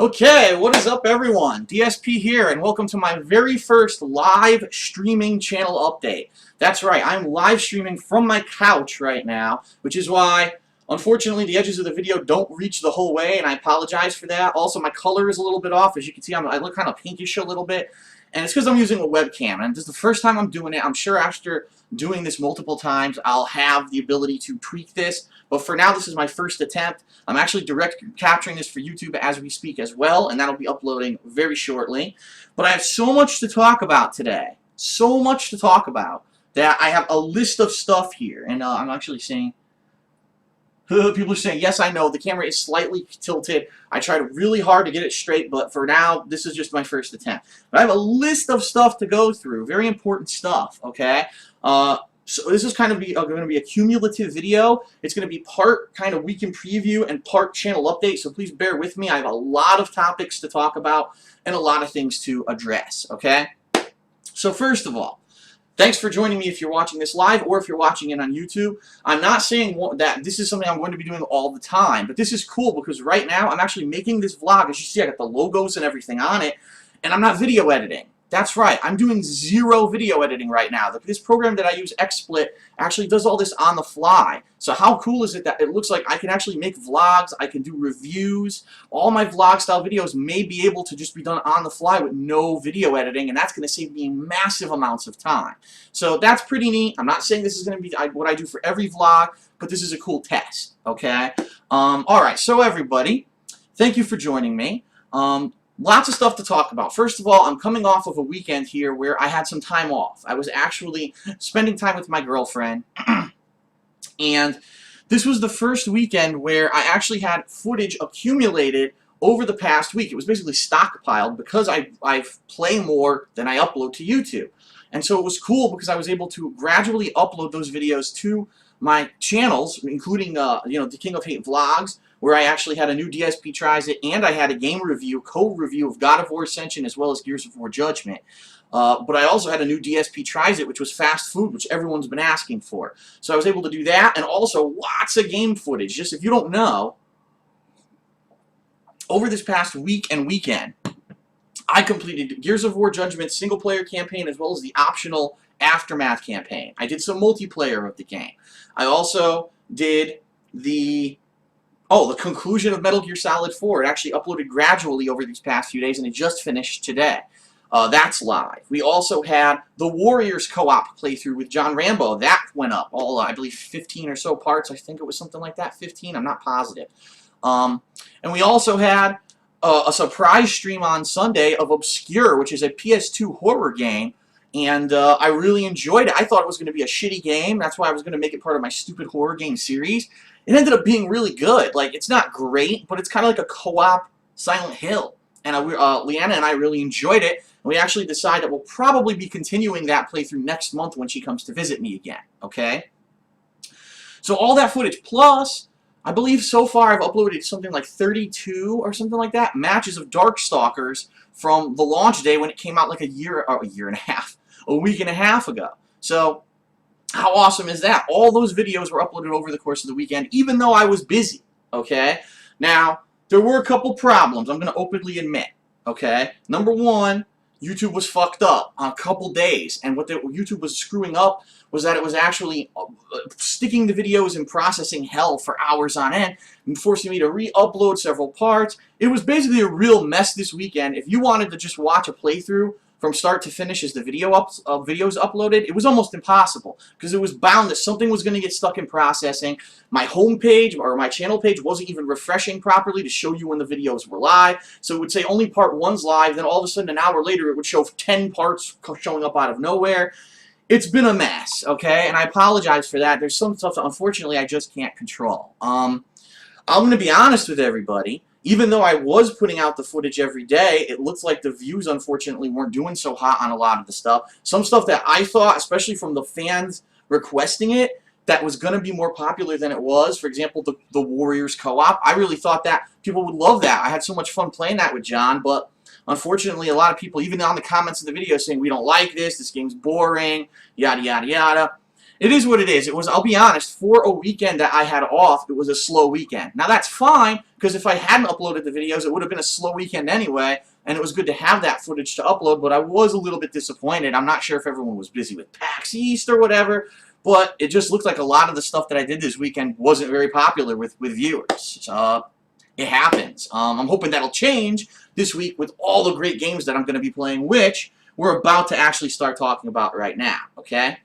Okay, what is up everyone? DSP here and welcome to my very first live streaming channel update. That's right, I'm live streaming from my couch right now, which is why unfortunately the edges of the video don't reach the whole way and I apologize for that. Also my color is a little bit off. As you can see, I look kind of pinkish a little bit. And it's because I'm using a webcam, and this is the first time I'm doing it. I'm sure after doing this multiple times, I'll have the ability to tweak this. But for now, this is my first attempt. I'm actually direct capturing this for YouTube as we speak as well, and that'll be uploading very shortly. But I have so much to talk about today. So much to talk about that I have a list of stuff here. And I'm actually saying... People are saying, yes, I know, the camera is slightly tilted. I tried really hard to get it straight, but for now, this is just my first attempt. But I have a list of stuff to go through, very important stuff, okay? So this is kind of going to be a cumulative video. It's going to be part kind of weekend preview and part channel update, so please bear with me. I have a lot of topics to talk about and a lot of things to address, okay? So first of all, thanks for joining me if you're watching this live or if you're watching it on YouTube. I'm not saying that this is something I'm going to be doing all the time, but this is cool because right now I'm actually making this vlog. As you see, I got the logos and everything on it, and I'm not video editing. That's right, I'm doing zero video editing right now. This program that I use, XSplit, actually does all this on the fly. So how cool is it that it looks like I can actually make vlogs, I can do reviews. All my vlog style videos may be able to just be done on the fly with no video editing, and that's going to save me massive amounts of time. So that's pretty neat. I'm not saying this is going to be what I do for every vlog, but this is a cool test, okay? Alright, so everybody, thank you for joining me. Lots of stuff to talk about. First of all, I'm coming off of a weekend here where I had some time off. I was actually spending time with my girlfriend, and this was the first weekend where I actually had footage accumulated over the past week. It was basically stockpiled because I play more than I upload to YouTube. And so it was cool because I was able to gradually upload those videos to my channels, including the King of Hate vlogs, where I actually had a new DSP tries it, and I had a game review, co-review of God of War Ascension as well as Gears of War Judgment. But I also had a new DSP tries it, which was fast food, which everyone's been asking for. So I was able to do that, and also lots of game footage. Just if you don't know, over this past week and weekend, I completed Gears of War Judgment single-player campaign as well as the optional Aftermath campaign. I did some multiplayer of the game. I also did the conclusion of Metal Gear Solid 4. It actually uploaded gradually over these past few days, and it just finished today. That's live. We also had the Warriors co-op playthrough with John Rambo. That went up, all, I believe, 15 or so parts. I think it was something like that, 15. I'm not positive. And we also had a surprise stream on Sunday of Obscure, which is a PS2 horror game. And I really enjoyed it. I thought it was going to be a shitty game. That's why I was going to make it part of my stupid horror game series. It ended up being really good. Like, it's not great, but it's kind of like a co-op Silent Hill. And Leanna and I really enjoyed it. And we actually decided that we'll probably be continuing that playthrough next month when she comes to visit me again. Okay? So all that footage, plus, I believe so far I've uploaded something like 32 or something like that, matches of Darkstalkers from the launch day when it came out like a week and a half ago. So, how awesome is that? All those videos were uploaded over the course of the weekend, even though I was busy, okay? Now, there were a couple problems, I'm going to openly admit, okay? Number one, YouTube was fucked up on a couple days, and what YouTube was screwing up was that it was actually sticking the videos in processing hell for hours on end and forcing me to re-upload several parts. It was basically a real mess this weekend. If you wanted to just watch a playthrough from start to finish as the videos uploaded, it was almost impossible because it was bound that something was going to get stuck in processing. My homepage or my channel page wasn't even refreshing properly to show you when the videos were live. So it would say only part 1's live, then all of a sudden an hour later it would show 10 parts showing up out of nowhere. It's been a mess, okay? And I apologize for that. There's some stuff that unfortunately I just can't control. I'm going to be honest with everybody. Even though I was putting out the footage every day, it looks like the views, unfortunately, weren't doing so hot on a lot of the stuff. Some stuff that I thought, especially from the fans requesting it, that was going to be more popular than it was. For example, the Warriors co-op. I really thought that people would love that. I had so much fun playing that with John, but unfortunately, a lot of people, even on the comments of the video, saying, we don't like this game's boring, yada, yada, yada. It is what it is. It was, I'll be honest, for a weekend that I had off, it was a slow weekend. Now that's fine, because if I hadn't uploaded the videos, it would have been a slow weekend anyway, and it was good to have that footage to upload, but I was a little bit disappointed. I'm not sure if everyone was busy with PAX East or whatever, but it just looked like a lot of the stuff that I did this weekend wasn't very popular with viewers. It happens. I'm hoping that'll change this week with all the great games that I'm going to be playing, which we're about to actually start talking about right now, okay?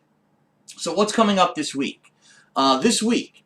So what's coming up this week? This week,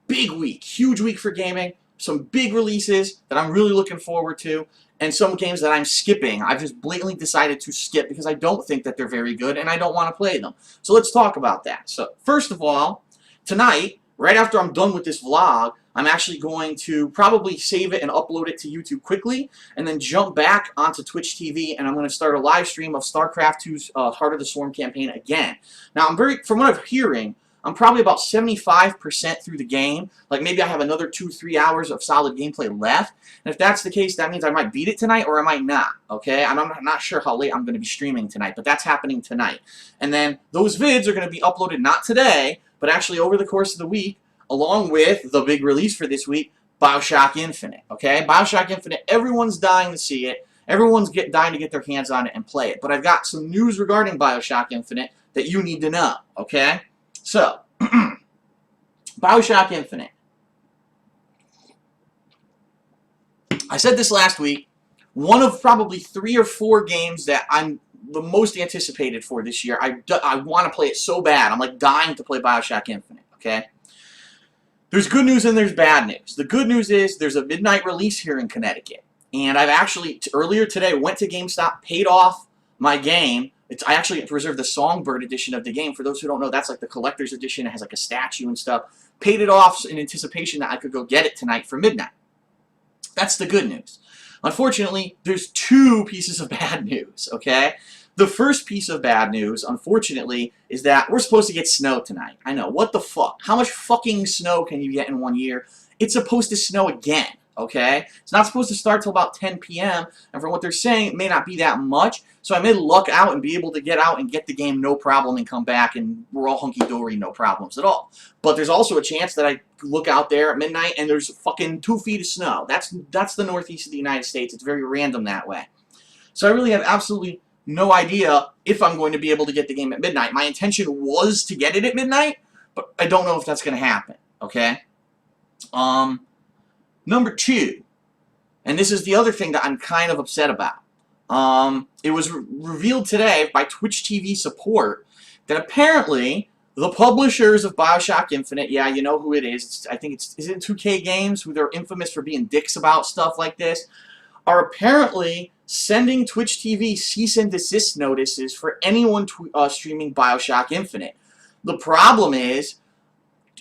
big week, huge week for gaming, some big releases that I'm really looking forward to, and some games that I'm skipping. I've just blatantly decided to skip because I don't think that they're very good and I don't want to play them. So let's talk about that. So first of all, tonight, right after I'm done with this vlog, I'm actually going to probably save it and upload it to YouTube quickly, and then jump back onto Twitch TV, and I'm going to start a live stream of StarCraft 2's Heart of the Swarm campaign again. Now, from what I'm hearing, I'm probably about 75% through the game. Like, maybe I have another 2-3 hours of solid gameplay left. And if that's the case, that means I might beat it tonight or I might not, okay? I'm not sure how late I'm going to be streaming tonight, but that's happening tonight. And then those vids are going to be uploaded not today, but actually over the course of the week, along with the big release for this week, Bioshock Infinite, okay? Bioshock Infinite, everyone's dying to see it. Everyone's dying to get their hands on it and play it. But I've got some news regarding Bioshock Infinite that you need to know, okay? So, Bioshock Infinite. I said this last week, one of probably 3 or 4 games that I'm the most anticipated for this year. I want to play it so bad. I'm like dying to play Bioshock Infinite, okay? There's good news and there's bad news. The good news is there's a midnight release here in Connecticut. And I've actually, earlier today, went to GameStop, paid off my game. I actually reserved the Songbird edition of the game. For those who don't know, that's like the collector's edition. It has like a statue and stuff. Paid it off in anticipation that I could go get it tonight for midnight. That's the good news. Unfortunately, there's 2 pieces of bad news, okay? The first piece of bad news, unfortunately, is that we're supposed to get snow tonight. I know, what the fuck? How much fucking snow can you get in 1 year? It's supposed to snow again, okay? It's not supposed to start till about 10 p.m., and from what they're saying, it may not be that much, so I may luck out and be able to get out and get the game no problem and come back, and we're all hunky-dory, no problems at all. But there's also a chance that I look out there at midnight and there's fucking 2 feet of snow. That's the northeast of the United States. It's very random that way. So I really have absolutely no idea if I'm going to be able to get the game at midnight. My intention was to get it at midnight, but I don't know if that's going to happen, okay? Number 2, and this is the other thing that I'm kind of upset about. It was revealed today by Twitch TV support that apparently the publishers of Bioshock Infinite, yeah, you know who it is. I think is it 2K Games, who they're infamous for being dicks about stuff like this, are apparently sending Twitch TV cease and desist notices for anyone streaming Bioshock Infinite. The problem is,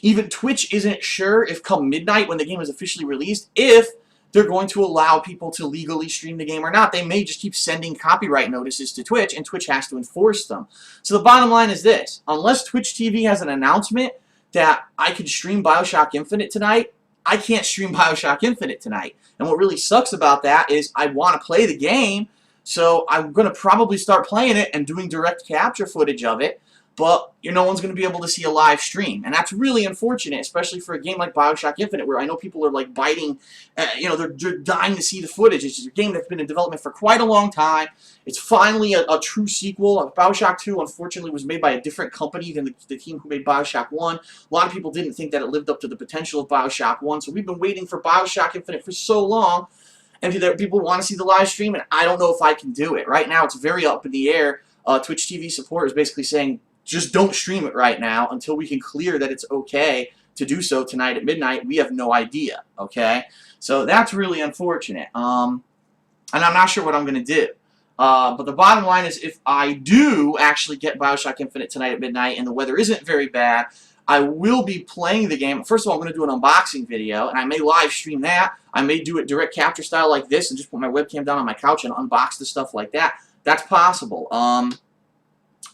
even Twitch isn't sure if come midnight when the game is officially released, if they're going to allow people to legally stream the game or not. They may just keep sending copyright notices to Twitch, and Twitch has to enforce them. So the bottom line is this. Unless Twitch TV has an announcement that I can stream Bioshock Infinite tonight, I can't stream Bioshock Infinite tonight. And what really sucks about that is I want to play the game, so I'm going to probably start playing it and doing direct capture footage of it, but no one's going to be able to see a live stream. And that's really unfortunate, especially for a game like Bioshock Infinite, where I know people are like biting, they're dying to see the footage. It's a game that's been in development for quite a long time. It's finally a true sequel. Bioshock 2, unfortunately, was made by a different company than the team who made Bioshock 1. A lot of people didn't think that it lived up to the potential of Bioshock 1, so we've been waiting for Bioshock Infinite for so long, and people want to see the live stream, and I don't know if I can do it. Right now, it's very up in the air. Twitch TV support is basically saying, just don't stream it right now until we can clear that it's okay to do so tonight at midnight. We have no idea, okay? So that's really unfortunate. And I'm not sure what I'm going to do. But the bottom line is, if I do actually get Bioshock Infinite tonight at midnight and the weather isn't very bad, I will be playing the game. First of all, I'm going to do an unboxing video, and I may live stream that. I may do it direct capture style like this and just put my webcam down on my couch and unbox the stuff like that. That's possible. And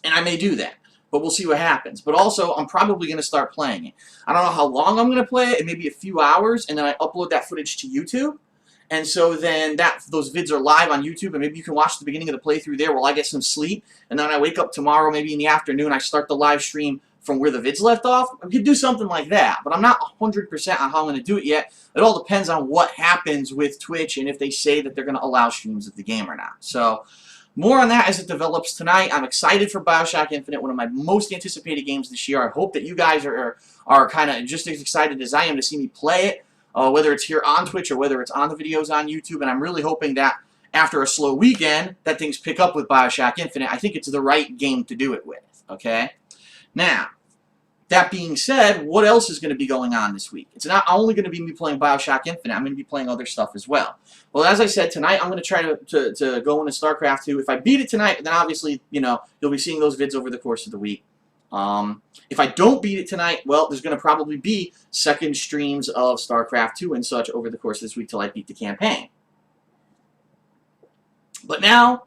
I may do that. But we'll see what happens. But also, I'm probably going to start playing it. I don't know how long I'm going to play it. It may be a few hours, and then I upload that footage to YouTube. And so then those vids are live on YouTube, and maybe you can watch the beginning of the playthrough there while I get some sleep. And then I wake up tomorrow, maybe in the afternoon, I start the live stream from where the vids left off, I could do something like that. But I'm not 100% on how I'm going to do it yet. It all depends on what happens with Twitch and if they say that they're going to allow streams of the game or not. So more on that as it develops tonight. I'm excited for Bioshock Infinite, one of my most anticipated games this year. I hope that you guys are kind of just as excited as I am to see me play it, whether it's here on Twitch or whether it's on the videos on YouTube. And I'm really hoping that after a slow weekend, that things pick up with Bioshock Infinite. I think it's the right game to do it with, okay? Now, that being said, what else is going to be going on this week? It's not only going to be me playing Bioshock Infinite. I'm going to be playing other stuff as well. Well, as I said, tonight I'm going to try to go into StarCraft 2. If I beat it tonight, then obviously, you know, you'll be seeing those vids over the course of the week. If I don't beat it tonight, well, there's going to probably be second streams of StarCraft 2 and such over the course of this week till I beat the campaign. But now,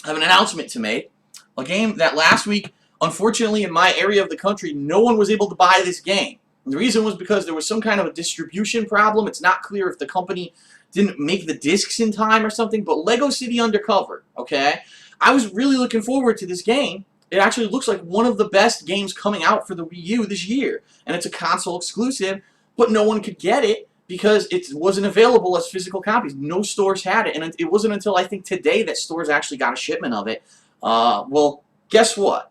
I have an announcement to make. A game that last week, unfortunately, in my area of the country, no one was able to buy this game. And the reason was because there was some kind of a distribution problem. It's not clear if the company didn't make the discs in time or something, but Lego City Undercover, okay? I was really looking forward to this game. It actually looks like one of the best games coming out for the Wii U this year. And it's a console exclusive, but no one could get it because it wasn't available as physical copies. No stores had it, and it wasn't until I think today that stores actually got a shipment of it. Well, guess what?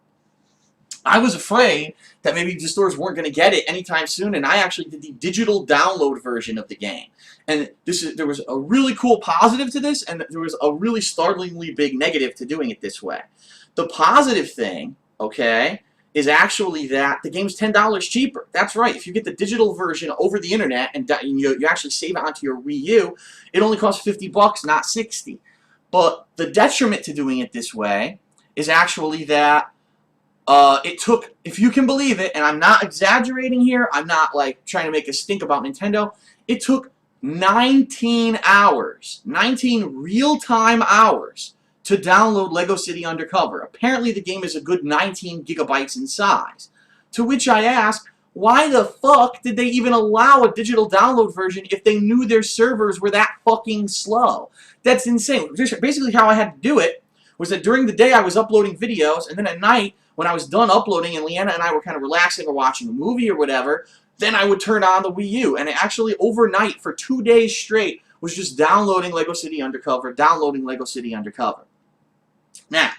I was afraid that maybe the stores weren't going to get it anytime soon, and I actually did the digital download version of the game. And there was a really cool positive to this, and there was a really startlingly big negative to doing it this way. The positive thing, okay, is actually that the game's $10 cheaper. That's right. If you get the digital version over the internet and you actually save it onto your Wii U, it only costs $50, not $60. But the detriment to doing it this way is actually that it took, if you can believe it, and I'm not exaggerating here, I'm not like trying to make a stink about Nintendo, it took 19 hours, 19 real-time hours to download Lego City Undercover. Apparently the game is a good 19 gigabytes in size. To which I ask, why the fuck did they even allow a digital download version if they knew their servers were that fucking slow? That's insane. Basically how I had to do it was that during the day I was uploading videos, and then at night when I was done uploading and Leanna and I were kind of relaxing or watching a movie or whatever, then I would turn on the Wii U. And it actually overnight for 2 days straight was just downloading Lego City Undercover, downloading Lego City Undercover. Now,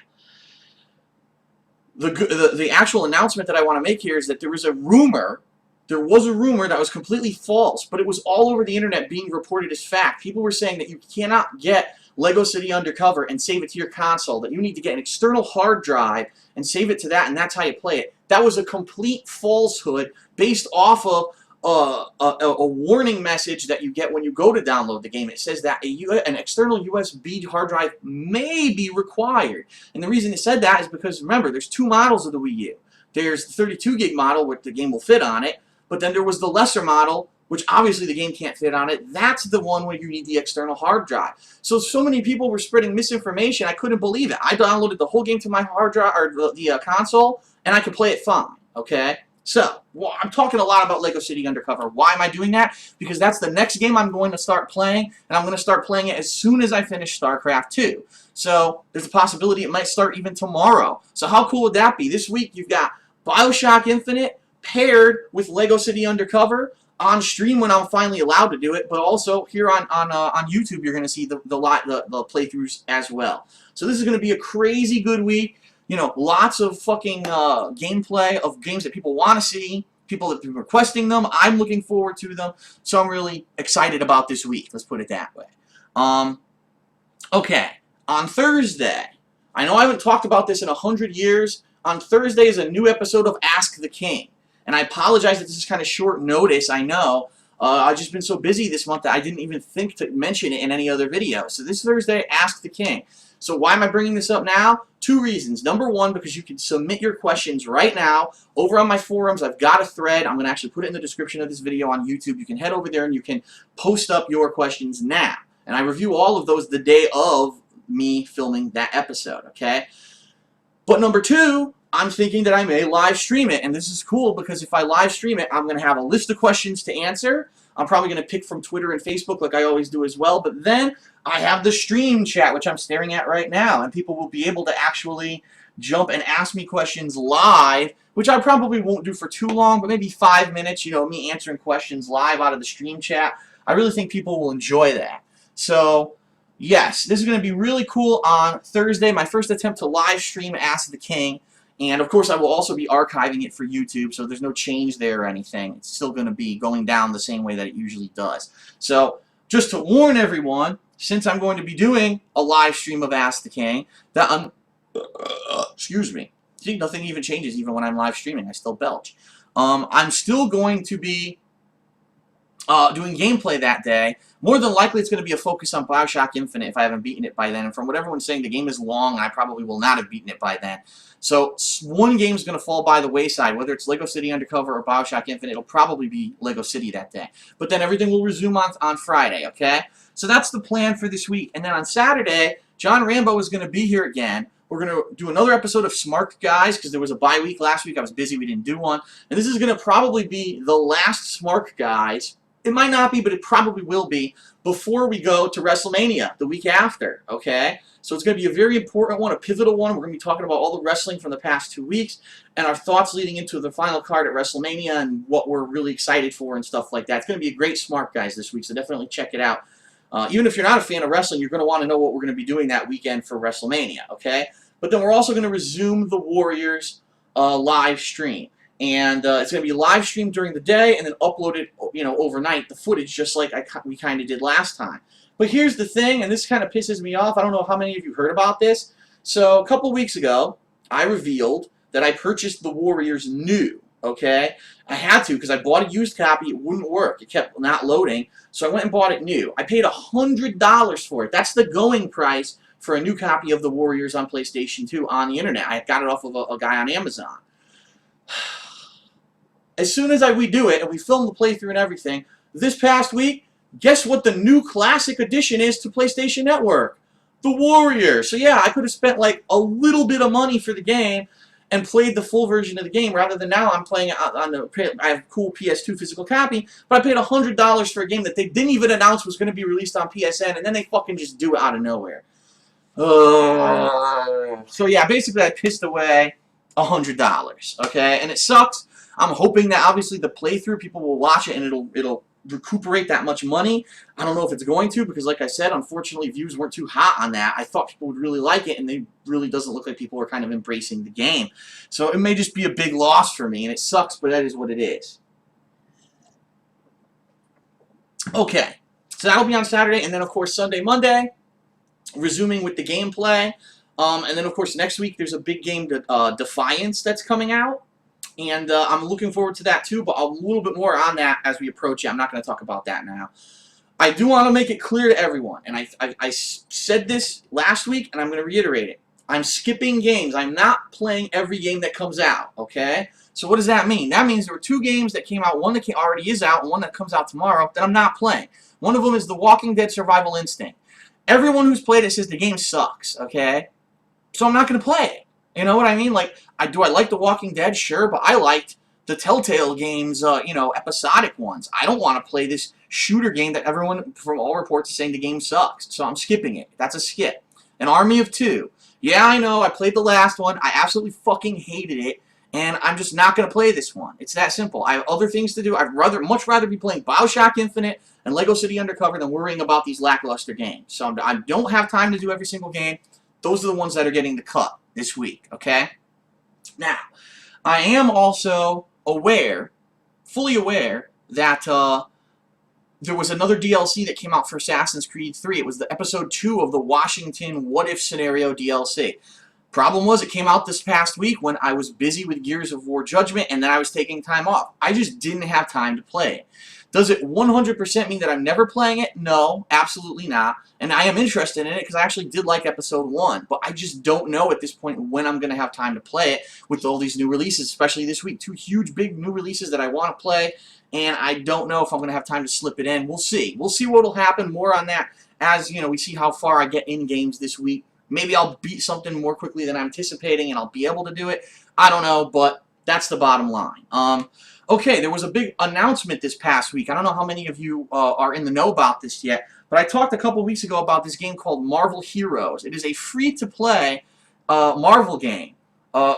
the actual announcement that I want to make here is that there was a rumor that was completely false, but it was all over the internet being reported as fact. People were saying that you cannot get Lego City Undercover and save it to your console, that you need to get an external hard drive and save it to that, and that's how you play it. That was a complete falsehood based off of a warning message that you get when you go to download the game. It says that an external USB hard drive may be required. And the reason it said that is because, remember, there's two models of the Wii U. There's the 32 gig model, which the game will fit on it, but then there was the lesser model, which obviously the game can't fit on it. That's the one where you need the external hard drive. So many people were spreading misinformation, I couldn't believe it. I downloaded the whole game to my hard drive, or the console, and I could play it fine, okay? So, well, I'm talking a lot about Lego City Undercover. Why am I doing that? Because that's the next game I'm going to start playing, and I'm going to start playing it as soon as I finish StarCraft 2. So, there's a possibility it might start even tomorrow. So how cool would that be? This week, you've got Bioshock Infinite paired with Lego City Undercover on stream when I'm finally allowed to do it, but also here on YouTube, you're going to see the playthroughs as well. So this is going to be a crazy good week. You know, lots of fucking gameplay of games that people want to see, people that have been requesting them. I'm looking forward to them, so I'm really excited about this week. Let's put it that way. Okay, on Thursday, I know I haven't talked about this in 100 years. On Thursday is a new episode of Ask the King. And I apologize that this is kind of short notice, I know. I've just been so busy this month that I didn't even think to mention it in any other video. So this Thursday, Ask the King. So why am I bringing this up now? Two reasons. Number one, because you can submit your questions right now over on my forums. I've got a thread. I'm going to actually put it in the description of this video on YouTube. You can head over there and you can post up your questions now. And I review all of those the day of me filming that episode, okay? But number two, I'm thinking that I may live stream it. And this is cool because if I live stream it, I'm going to have a list of questions to answer. I'm probably going to pick from Twitter and Facebook like I always do as well. But then I have the stream chat, which I'm staring at right now. And people will be able to actually jump and ask me questions live, which I probably won't do for too long, but maybe 5 minutes, you know, me answering questions live out of the stream chat. I really think people will enjoy that. So, yes, this is going to be really cool on Thursday, my first attempt to live stream Ask the King. And, of course, I will also be archiving it for YouTube, so there's no change there or anything. It's still going to be going down the same way that it usually does. So, just to warn everyone, since I'm going to be doing a live stream of Ask the King, that I'm... excuse me. See, nothing even changes even when I'm live streaming. I still belch. I'm still going to be doing gameplay that day. More than likely, it's going to be a focus on Bioshock Infinite if I haven't beaten it by then. And from what everyone's saying, the game is long, and I probably will not have beaten it by then. So one game is going to fall by the wayside. Whether it's Lego City Undercover or Bioshock Infinite, it'll probably be Lego City that day. But then everything will resume on Friday, okay? So that's the plan for this week. And then on Saturday, John Rambo is going to be here again. We're going to do another episode of Smart Guys because there was a bye week last week. I was busy. We didn't do one. And this is going to probably be the last Smart Guys. It might not be, but it probably will be before we go to WrestleMania the week after, okay? So it's going to be a very important one, a pivotal one. We're going to be talking about all the wrestling from the past 2 weeks and our thoughts leading into the final card at WrestleMania and what we're really excited for and stuff like that. It's going to be a great Smart Guys this week, so definitely check it out. Even if you're not a fan of wrestling, you're going to want to know what we're going to be doing that weekend for WrestleMania, okay? But then we're also going to resume the Warriors live stream. And it's going to be live streamed during the day and then uploaded, you know, overnight, the footage, just like we kind of did last time. But here's the thing, and this kind of pisses me off. I don't know how many of you heard about this. So a couple weeks ago, I revealed that I purchased the Warriors new, okay? I had to because I bought a used copy. It wouldn't work. It kept not loading. So I went and bought it new. I paid $100 for it. That's the going price for a new copy of the Warriors on PlayStation 2 on the internet. I got it off of a guy on Amazon. As soon as we do it, and we film the playthrough and everything, this past week, guess what the new classic edition is to PlayStation Network? The Warriors. So yeah, I could have spent like a little bit of money for the game and played the full version of the game, rather than now I'm playing it on the, I have a cool PS2 physical copy, but I paid $100 for a game that they didn't even announce was going to be released on PSN, and then they fucking just do it out of nowhere. So yeah, basically I pissed away $100, okay? And it sucks. I'm hoping that obviously the playthrough, people will watch it and it'll recuperate that much money. I don't know if it's going to, because like I said, unfortunately views weren't too hot on that. I thought people would really like it, and it really doesn't look like people are kind of embracing the game. So it may just be a big loss for me, and it sucks, but that is what it is. Okay, so that'll be on Saturday, and then of course Sunday, Monday, resuming with the gameplay. And then of course next week there's a big game, Defiance, that's coming out. And I'm looking forward to that too, but a little bit more on that as we approach it. I'm not going to talk about that now. I do want to make it clear to everyone, and I said this last week, and I'm going to reiterate it. I'm skipping games. I'm not playing every game that comes out, okay? So what does that mean? That means there were 2 games that came out, one that already is out, and one that comes out tomorrow, that I'm not playing. One of them is The Walking Dead Survival Instinct. Everyone who's played it says the game sucks, okay? So I'm not going to play it. You know what I mean? Like, do I like The Walking Dead? Sure, but I liked the Telltale games, you know, episodic ones. I don't want to play this shooter game that everyone, from all reports, is saying the game sucks. So I'm skipping it. That's a skip. An Army of Two. Yeah, I know. I played the last one. I absolutely fucking hated it. And I'm just not going to play this one. It's that simple. I have other things to do. I'd much rather be playing Bioshock Infinite and Lego City Undercover than worrying about these lackluster games. So I don't have time to do every single game. Those are the ones that are getting the cut this week, okay? Now, I am also aware, fully aware, that there was another DLC that came out for Assassin's Creed 3. It was the episode 2 of the Washington What If Scenario DLC. Problem was, it came out this past week when I was busy with Gears of War Judgment, and then I was taking time off. I just didn't have time to play it. Does it 100% mean that I'm never playing it? No, absolutely not. And I am interested in it because I actually did like episode 1. But I just don't know at this point when I'm going to have time to play it with all these new releases, especially this week. 2 huge, big new releases that I want to play. And I don't know if I'm going to have time to slip it in. We'll see. We'll see what will happen. More on that as, you know, we see how far I get in games this week. Maybe I'll beat something more quickly than I'm anticipating and I'll be able to do it. I don't know, but that's the bottom line. Okay, there was a big announcement this past week. I don't know how many of you are in the know about this yet, but I talked a couple weeks ago about this game called Marvel Heroes. It is a free-to-play Marvel game.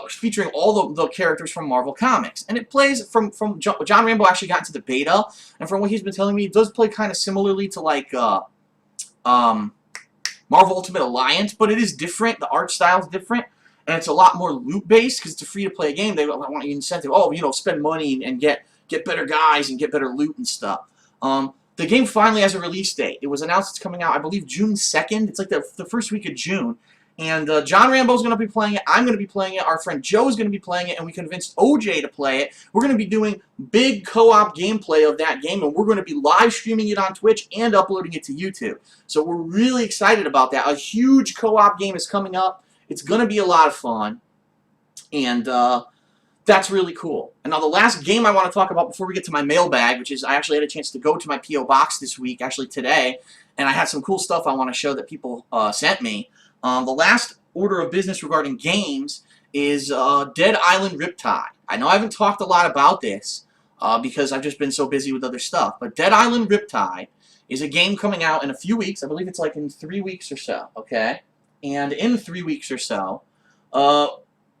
featuring all the characters from Marvel Comics. And it plays from John Rambo actually got into the beta, and from what he's been telling me, it does play kind of similarly to like Marvel Ultimate Alliance, but it is different. The art style is different, and it's a lot more loot-based because it's a free-to-play game. They want you incentive. Oh, you know, spend money and get better guys and get better loot and stuff. The game finally has a release date. It was announced it's coming out, I believe, June 2nd. It's like the first week of June. And John Rambo's going to be playing it. I'm going to be playing it. Our friend Joe is going to be playing it. And we convinced OJ to play it. We're going to be doing big co-op gameplay of that game. And we're going to be live streaming it on Twitch and uploading it to YouTube. So we're really excited about that. A huge co-op game is coming up. It's going to be a lot of fun. And that's really cool. And now the last game I want to talk about before we get to my mailbag, which is I actually had a chance to go to my P.O. box this week, actually today. And I had some cool stuff I want to show that people sent me. The last order of business regarding games is Dead Island Riptide. I know I haven't talked a lot about this because I've just been so busy with other stuff, but Dead Island Riptide is a game coming out in a few weeks. I believe it's like in 3 weeks or so, okay? And in 3 weeks or so,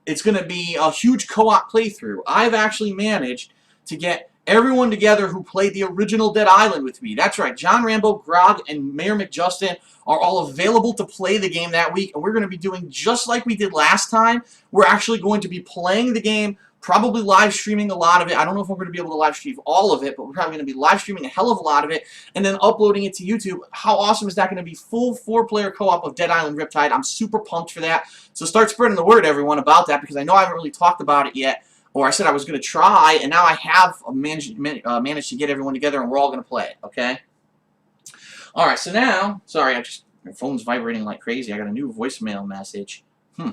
it's going to be a huge co-op playthrough. I've actually managed to get everyone together who played the original Dead Island with me. That's right, John Rambo, Grog, and Mayor McJustin are all available to play the game that week, and we're going to be doing just like we did last time. We're actually going to be playing the game, probably live streaming a lot of it. I don't know if we're going to be able to live stream all of it, but we're probably going to be live streaming a hell of a lot of it, and then uploading it to YouTube. How awesome is that going to be? Full 4-player co-op of Dead Island Riptide. I'm super pumped for that. So start spreading the word, everyone, about that, because I know I haven't really talked about it yet. Or I said I was going to try, and now I have managed to get everyone together, and we're all going to play it, okay? All right, so now, sorry, my phone's vibrating like crazy. I got a new voicemail message. I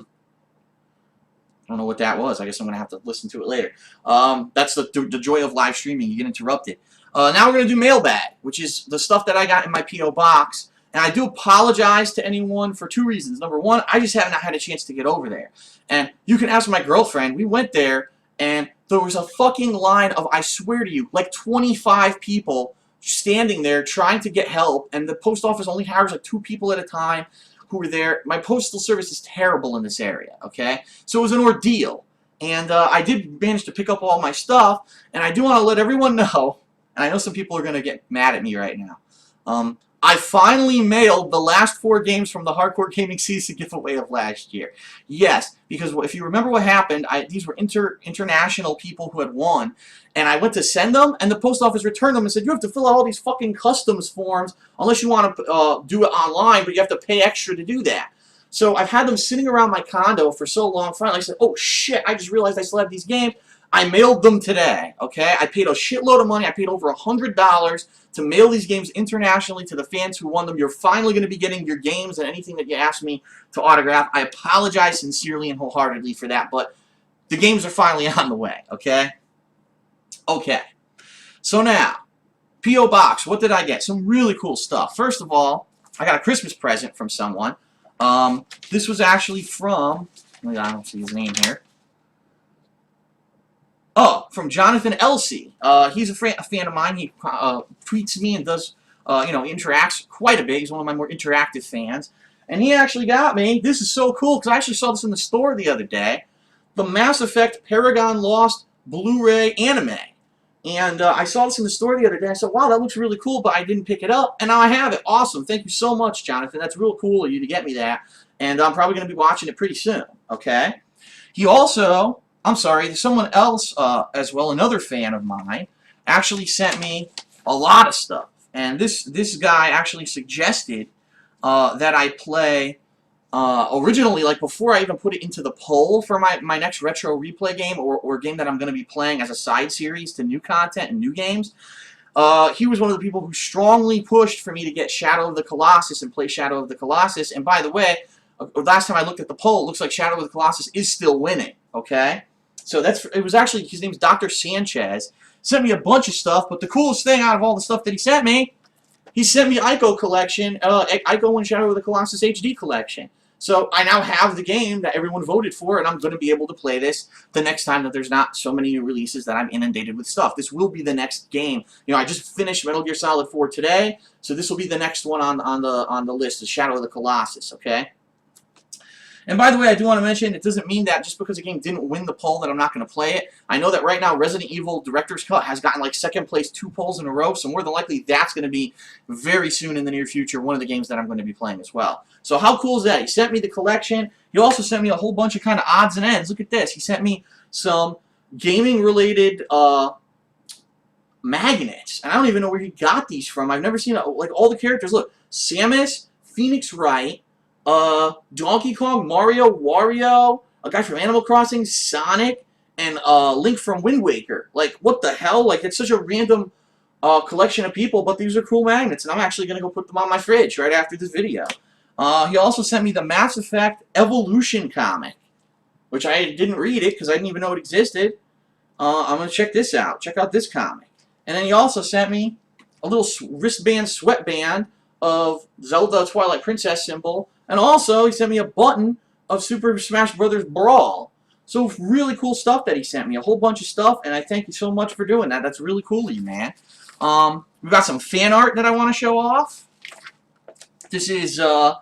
don't know what that was. I guess I'm going to have to listen to it later. That's the joy of live streaming. You get interrupted. Now we're going to do Mailbag, which is the stuff that I got in my P.O. box. And I do apologize to anyone for 2 reasons. Number one, I just haven't had a chance to get over there. And you can ask my girlfriend. We went there, and there was a fucking line of, I swear to you, like 25 people standing there trying to get help, and the post office only hires like 2 people at a time who were there. My postal service is terrible in this area, okay? So it was an ordeal. And I did manage to pick up all my stuff, and I do want to let everyone know, and I know some people are going to get mad at me right now, I finally mailed the last 4 games from the Hardcore Gaming Season giveaway of last year. Yes, because if you remember what happened, these were international people who had won, and I went to send them, and the post office returned them and said, you have to fill out all these fucking customs forms unless you want to do it online, but you have to pay extra to do that. So I've had them sitting around my condo for so long, finally I said, oh shit, I just realized I still have these games. I mailed them today, okay? I paid a shitload of money. I paid over $100 to mail these games internationally to the fans who won them. You're finally going to be getting your games and anything that you asked me to autograph. I apologize sincerely and wholeheartedly for that, but the games are finally on the way, okay? Okay. So now, P.O. Box, what did I get? Some really cool stuff. First of all, I got a Christmas present from someone. This was actually from, I don't see his name here. Oh, from Jonathan Elsey. He's a fan of mine. He tweets me and does, interacts quite a bit. He's one of my more interactive fans. And he actually got me, this is so cool, because I actually saw this in the store the other day, the Mass Effect Paragon Lost Blu-ray anime. And I saw this in the store the other day. I said, wow, that looks really cool, but I didn't pick it up. And now I have it. Awesome. Thank you so much, Jonathan. That's real cool of you to get me that. And I'm probably going to be watching it pretty soon. Okay? He also... I'm sorry, someone else as well, another fan of mine, actually sent me a lot of stuff. And this guy actually suggested that I play, originally, like before I even put it into the poll for my next retro replay game or game that I'm going to be playing as a side series to new content and new games. He was one of the people who strongly pushed for me to get Shadow of the Colossus and play Shadow of the Colossus. And by the way, last time I looked at the poll, it looks like Shadow of the Colossus is still winning, okay? So it was actually, his name's Dr. Sanchez. Sent me a bunch of stuff, but the coolest thing out of all the stuff that he sent me Ico collection, Ico and Shadow of the Colossus HD collection. So I now have the game that everyone voted for, and I'm going to be able to play this the next time that there's not so many new releases that I'm inundated with stuff. This will be the next game. I just finished Metal Gear Solid 4 today, so this will be the next one on the list, is Shadow of the Colossus, okay? And by the way, I do want to mention, it doesn't mean that just because a game didn't win the poll that I'm not going to play it. I know that right now Resident Evil Director's Cut has gotten like second place 2 polls in a row, so more than likely that's going to be very soon in the near future one of the games that I'm going to be playing as well. So how cool is that? He sent me the collection. He also sent me a whole bunch of kind of odds and ends. Look at this. He sent me some gaming-related magnets. And I don't even know where he got these from. I've never seen like all the characters. Look, Samus, Phoenix Wright, Donkey Kong, Mario, Wario, a guy from Animal Crossing, Sonic, and Link from Wind Waker. Like, what the hell? Like, it's such a random collection of people, but these are cool magnets, and I'm actually going to go put them on my fridge right after this video. He also sent me the Mass Effect Evolution comic, which I didn't read it because I didn't even know it existed. I'm going to check this out. Check out this comic. And then he also sent me a little wristband sweatband of Zelda Twilight Princess symbol. And also, he sent me a button of Super Smash Bros. Brawl. So, really cool stuff that he sent me. A whole bunch of stuff, and I thank you so much for doing that. That's really cool of you, man. We've got some fan art that I want to show off. This is a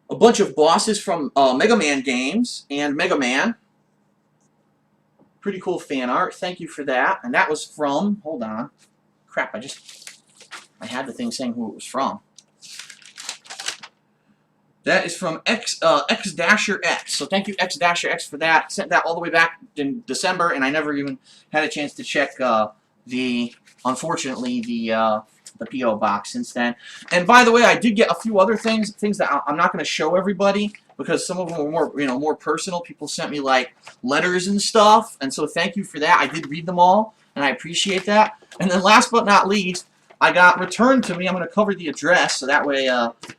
bunch of bosses from Mega Man games and Mega Man. Pretty cool fan art. Thank you for that. And that was from, hold on. Crap, I had the thing saying who it was from. That is from X-Dasher-X. So thank you, X-Dasher-X, for that. Sent that all the way back in December, and I never even had a chance to check unfortunately, the P.O. box since then. And by the way, I did get a few other things that I'm not going to show everybody because some of them were more, more personal. People sent me like letters and stuff, and so thank you for that. I did read them all, and I appreciate that. And then last but not least, I got returned to me. I'm going to cover the address so that way,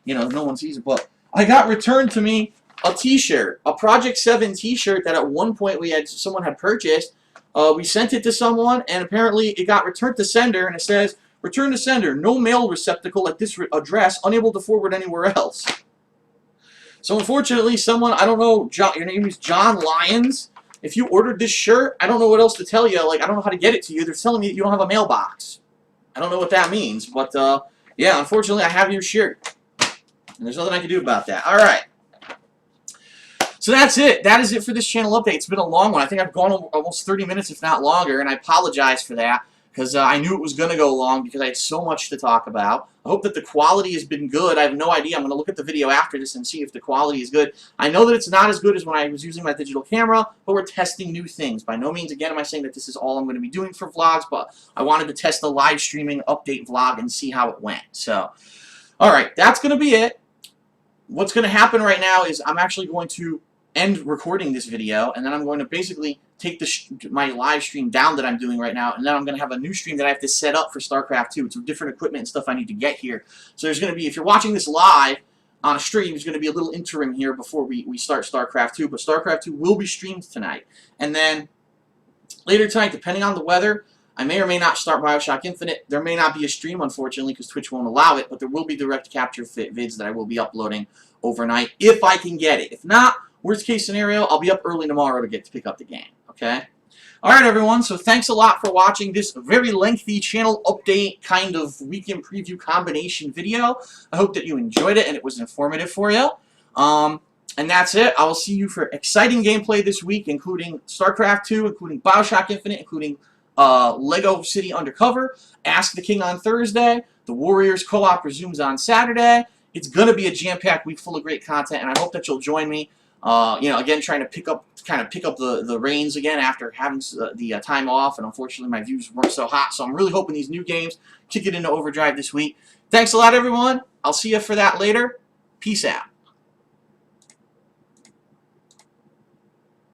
no one sees it. But I got returned to me a T-shirt, a Project 7 T-shirt that at one point someone had purchased. We sent it to someone, and apparently it got returned to sender, and it says, "Return to sender, no mail receptacle at this address, unable to forward anywhere else." So unfortunately, someone, I don't know, your name is John Lyons. If you ordered this shirt, I don't know what else to tell you. Like, I don't know how to get it to you. They're telling me that you don't have a mailbox. I don't know what that means, but yeah, unfortunately, I have your shirt. And there's nothing I can do about that. All right. So that's it. That is it for this channel update. It's been a long one. I think I've gone almost 30 minutes, if not longer, and I apologize for that because I knew it was going to go long because I had so much to talk about. I hope that the quality has been good. I have no idea. I'm going to look at the video after this and see if the quality is good. I know that it's not as good as when I was using my digital camera, but we're testing new things. By no means, again, am I saying that this is all I'm going to be doing for vlogs, but I wanted to test the live streaming update vlog and see how it went. So, all right, that's going to be it. What's going to happen right now is I'm actually going to end recording this video, and then I'm going to basically take my live stream down that I'm doing right now, and then I'm going to have a new stream that I have to set up for StarCraft 2. It's different equipment and stuff I need to get here. So there's going to be, if you're watching this live on a stream, there's going to be a little interim here before we start StarCraft 2, but StarCraft 2 will be streamed tonight. And then later tonight, depending on the weather, I may or may not start Bioshock Infinite. There may not be a stream, unfortunately, because Twitch won't allow it, but there will be direct capture vids that I will be uploading overnight if I can get it. If not, worst case scenario, I'll be up early tomorrow to pick up the game, okay? Alright, everyone, so thanks a lot for watching this very lengthy channel update kind of weekend preview combination video. I hope that you enjoyed it and it was informative for you. And that's it. I will see you for exciting gameplay this week, including StarCraft 2, including Bioshock Infinite, including Lego City Undercover, Ask the King on Thursday, the Warriors co-op resumes on Saturday. It's going to be a jam-packed week full of great content, and I hope that you'll join me. Again, trying to pick up the reins again after having the time off, and unfortunately my views weren't so hot. So I'm really hoping these new games kick it into overdrive this week. Thanks a lot, everyone. I'll see you for that later. Peace out.